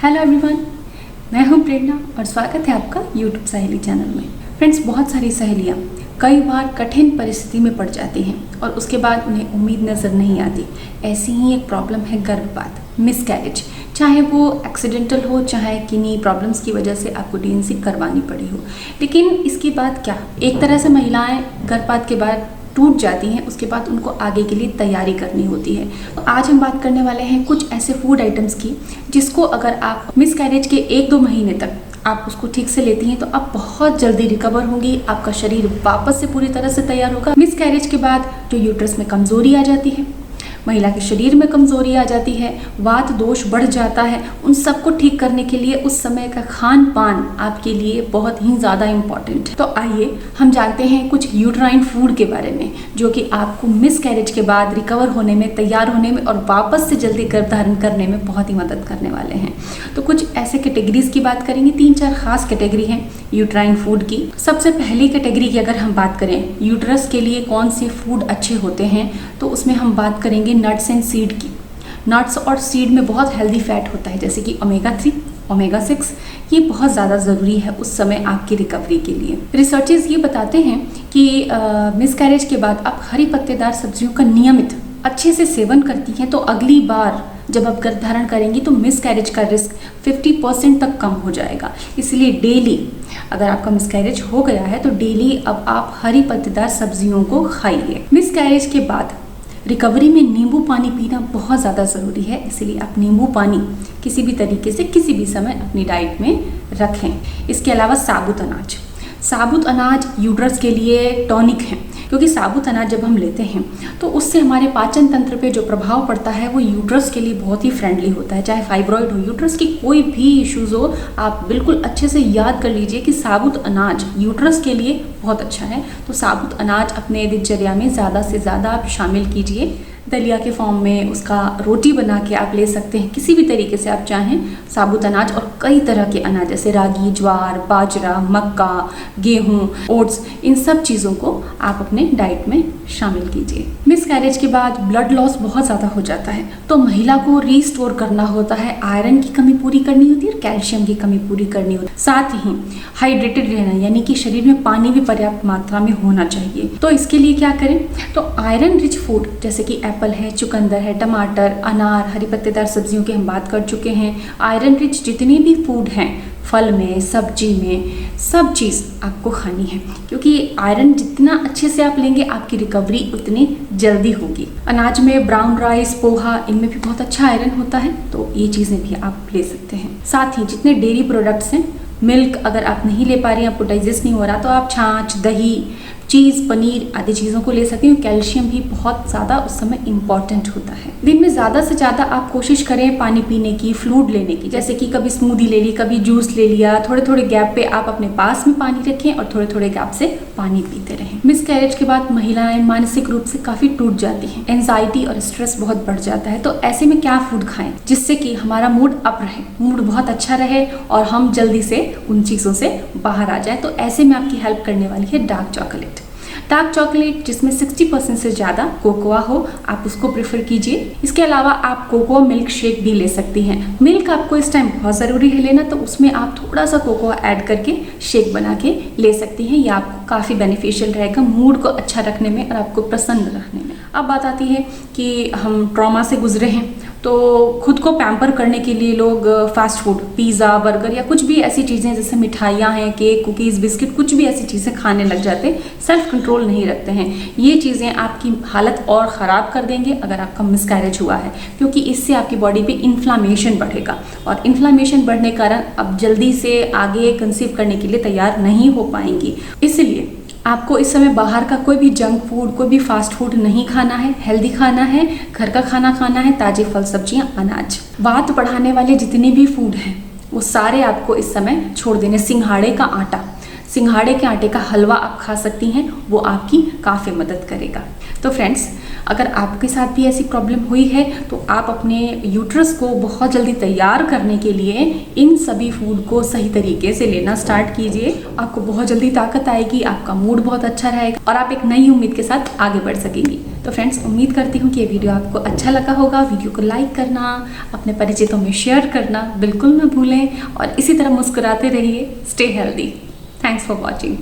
Hello everyone, मैं हूं प्रेरणा और स्वागत है आपका यूट्यूब सहेली चैनल में। फ्रेंड्स, बहुत सारी सहेलियां कई बार कठिन परिस्थिति में पड़ जाती हैं और उसके बाद उन्हें उम्मीद नज़र नहीं आती। ऐसी ही एक प्रॉब्लम है गर्भपात, मिसकैरेज। चाहे वो एक्सीडेंटल हो, चाहे किन्हीं प्रॉब्लम्स की वजह से आपको डीएनसी करवानी पड़ी हो। लेकिन इसके बाद क्या, एक तरह से महिलाएं गर्भपात के बाद टूट जाती हैं, उसके बाद उनको आगे के लिए तैयारी करनी होती है। तो आज हम बात करने वाले हैं कुछ ऐसे फूड आइटम्स की जिसको अगर आप मिसकैरेज के 1-2 महीने तक आप उसको ठीक से लेती हैं तो आप बहुत जल्दी रिकवर होंगी, आपका शरीर वापस से पूरी तरह से तैयार होगा। मिसकैरेज के बाद जो यूट्रस में कमजोरी आ जाती है, महिला के शरीर में कमजोरी आ जाती है, वात दोष बढ़ जाता है, उन सबको ठीक करने के लिए उस समय का खान पान आपके लिए बहुत ही ज़्यादा इम्पॉर्टेंट है। तो आइए हम जानते हैं कुछ यूट्राइन फूड के बारे में जो कि आपको मिसकैरेज के बाद रिकवर होने में, तैयार होने में और वापस से जल्दी गर्भधारण करने में बहुत ही मदद करने वाले हैं। तो कुछ ऐसे कैटेगरीज की बात करेंगे, 3-4 खास कैटेगरी हैं यूट्राइन फूड की। सबसे पहली कैटेगरी की अगर हम बात करें यूट्रस के लिए कौन से फूड अच्छे होते हैं, तो उसमें हम बात करेंगे नट्स एंड सीड की। नट्स और सीड में बहुत हेल्दी फैट होता है, जैसे कि ओमेगा-3, ओमेगा-6। ये बहुत ज़्यादा ज़रूरी है उस समय आपकी रिकवरी के लिए। रिसर्चेस ये बताते हैं कि मिसकैरेज के बाद आप हरी पत्तेदार सब्जियों का नियमित अच्छे से सेवन करती हैं तो अगली बार जब आप गर्भधारण करेंगी तो मिसकैरेज का रिस्क 50% तक कम हो जाएगा। इसलिए डेली, अगर आपका मिसकैरेज हो गया है तो डेली अब आप हरी पत्तेदार सब्जियों को खाइए। मिसकैरेज के बाद रिकवरी में नींबू पानी पीना बहुत ज़्यादा ज़रूरी है, इसलिए आप नींबू पानी किसी भी तरीके से किसी भी समय अपनी डाइट में रखें। इसके अलावा साबुत अनाज यूट्रस के लिए टॉनिक है, क्योंकि साबुत अनाज जब हम लेते हैं तो उससे हमारे पाचन तंत्र पे जो प्रभाव पड़ता है वो यूट्रस के लिए बहुत ही फ्रेंडली होता है। चाहे फाइब्रॉइड हो, यूट्रस की कोई भी इश्यूज हो, आप बिल्कुल अच्छे से याद कर लीजिए कि साबुत अनाज यूट्रस के लिए बहुत अच्छा है। तो साबुत अनाज अपने दिनचर्या में ज़्यादा से ज़्यादा आप शामिल कीजिए। दलिया के फॉर्म में उसका रोटी बना के आप ले सकते हैं, किसी भी तरीके से आप चाहें साबुत अनाज। और कई तरह के अनाज जैसे रागी, ज्वार, बाजरा, मक्का, गेहूं, ओट्स, इन सब चीज़ों को आप अपने डाइट में शामिल कीजिए। मिसकैरेज के बाद ब्लड लॉस बहुत ज़्यादा हो जाता है, तो महिला को रीस्टोर करना होता है, आयरन की कमी पूरी करनी होती है और कैल्शियम की कमी पूरी करनी होती है। साथ ही हाइड्रेटेड रहना, यानी कि शरीर में पानी भी पर्याप्त मात्रा में होना चाहिए। तो इसके लिए क्या करें, तो आयरन रिच फूड जैसे कि एप्पल है, चुकंदर है, टमाटर, अनार, हरी पत्तेदार सब्जियों की हम बात कर चुके हैं। आयरन रिच जितने भी फूड हैं, फल में, सब्जी में, सब चीज़ आपको खानी है, क्योंकि आयरन जितना अच्छे से आप लेंगे आपकी रिकवरी उतनी जल्दी होगी। अनाज में ब्राउन राइस, पोहा, इनमें भी बहुत अच्छा आयरन होता है, तो ये चीज़ें भी आप ले सकते हैं। साथ ही जितने डेयरी प्रोडक्ट्स हैं, मिल्क अगर आप नहीं ले पा रही हैं, आपको डाइजेस्ट नहीं हो रहा, तो आप छाछ, दही, चीज़, पनीर आदि चीज़ों को ले सकते हैं। कैल्शियम भी बहुत ज़्यादा उस समय इम्पॉर्टेंट होता है। दिन में ज़्यादा से ज़्यादा आप कोशिश करें पानी पीने की, फ्लूइड लेने की, जैसे कि कभी स्मूदी ले ली, कभी जूस ले लिया। थोड़े थोड़े गैप पे आप अपने पास में पानी रखें और थोड़े थोड़े गैप से पानी पीते रहें। मिसकैरेज के बाद महिलाएं मानसिक रूप से काफ़ी टूट जाती हैं, एंजाइटी और स्ट्रेस बहुत बढ़ जाता है। तो ऐसे में क्या फूड खाएं जिससे कि हमारा मूड अप रहे, मूड बहुत अच्छा रहे और हम जल्दी से उन चीज़ों से बाहर आ जाए। तो ऐसे में आपकी हेल्प करने वाली है डार्क चॉकलेट। डार्क चॉकलेट जिसमें 60% से ज़्यादा कोकोआ हो, आप उसको प्रेफर कीजिए। इसके अलावा आप कोकोआ मिल्क शेक भी ले सकती हैं। मिल्क आपको इस टाइम बहुत ज़रूरी है लेना, तो उसमें आप थोड़ा सा कोकोआ ऐड करके शेक बना के ले सकती हैं। ये आपको काफ़ी बेनिफिशियल रहेगा मूड को अच्छा रखने में और आपको प्रसन्न रखने में। अब बात आती है कि हम ट्रॉमा से गुजरे हैं, तो खुद को पैम्पर करने के लिए लोग फास्ट फूड, पिज़्ज़ा, बर्गर या कुछ भी ऐसी चीज़ें जैसे मिठाइयाँ हैं, केक, कुकीज़, बिस्किट, कुछ भी ऐसी चीज़ें खाने लग जाते हैं, सेल्फ कंट्रोल नहीं रखते हैं। ये चीज़ें आपकी हालत और ख़राब कर देंगे अगर आपका मिसकैरेज हुआ है, क्योंकि इससे आपकी बॉडी पे इन्फ्लामेशन बढ़ेगा और इन्फ्लामेशन बढ़ने के कारण अब जल्दी से आगे कंसीव करने के लिए तैयार नहीं हो पाएंगी। इसलिए आपको इस समय बाहर का कोई भी जंक फूड, कोई भी फास्ट फूड नहीं खाना है, हेल्दी खाना है, घर का खाना खाना है, ताजे फल, सब्जियां, अनाज। वात बढ़ाने वाले जितने भी फूड हैं वो सारे आपको इस समय छोड़ देने। सिंघाड़े का आटा, सिंघाड़े के आटे का हलवा आप खा सकती हैं, वो आपकी काफ़ी मदद करेगा। तो फ्रेंड्स, अगर आपके साथ भी ऐसी प्रॉब्लम हुई है तो आप अपने यूट्रस को बहुत जल्दी तैयार करने के लिए इन सभी फूड को सही तरीके से लेना स्टार्ट कीजिए। आपको बहुत जल्दी ताकत आएगी, आपका मूड बहुत अच्छा रहेगा और आप एक नई उम्मीद के साथ आगे बढ़ सकेंगी। तो फ्रेंड्स, उम्मीद करती हूँ कि ये वीडियो आपको अच्छा लगा होगा। वीडियो को लाइक करना, अपने परिचितों में शेयर करना बिल्कुल न भूलें और इसी तरह मुस्कुराते रहिए। Stay healthy. Thanks for watching.